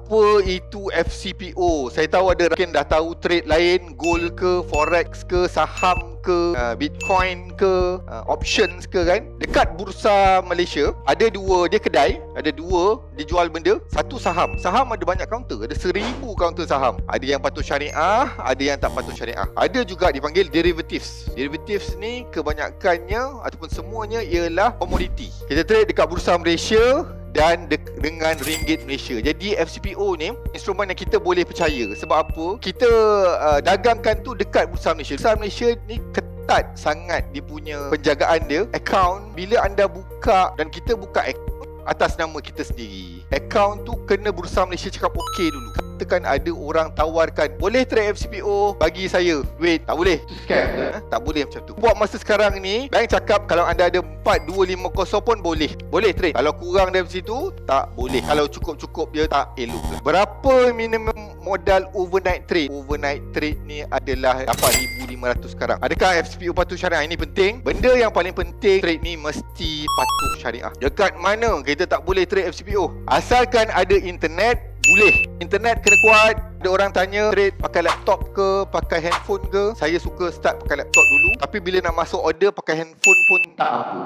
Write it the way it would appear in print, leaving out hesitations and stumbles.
Apa itu FCPO? Saya tahu ada rakan dah tahu trade lain, gold ke, forex ke, saham ke, bitcoin ke, options ke kan. Dekat Bursa Malaysia ada dua, dia kedai, ada dua dia jual benda. Satu saham. Saham ada banyak kaunter, ada 1000 kaunter saham. Ada yang patut syariah, ada yang tak patut syariah. Ada juga dipanggil derivatives. Derivatives ni kebanyakannya ataupun semuanya ialah komoditi. Kita trade dekat Bursa Malaysia dan dengan ringgit Malaysia. Jadi FCPO ni instrumen yang kita boleh percaya. Sebab apa? Kita dagangkan tu dekat Bursa Malaysia. Bursa Malaysia ni ketat sangat dia punya penjagaan dia. Account bila anda buka dan kita buka account atas nama kita sendiri, account tu kena Bursa Malaysia cakap okey dulu. Katakan ada orang tawarkan, boleh trade FCPO, bagi saya duit, tak boleh, tu scam. Tak boleh macam tu. Buat masa sekarang ni bank cakap kalau anda ada 4250 pun boleh trade. Kalau kurang dari situ tak boleh. Kalau cukup-cukup dia tak elok. Berapa minimum modal overnight trade? Overnight trade ni adalah 8500 sekarang. Adakah FCPO patuh syariah? Ini penting. Benda yang paling penting, trade ni mesti patuh syariah. Dekat mana kita tak boleh trade FCPO? Asalkan ada internet, boleh. Internet kena kuat. Ada orang tanya trade pakai laptop ke, pakai handphone ke? Saya suka start pakai laptop dulu, tapi bila nak masuk order pakai handphone pun tak apa.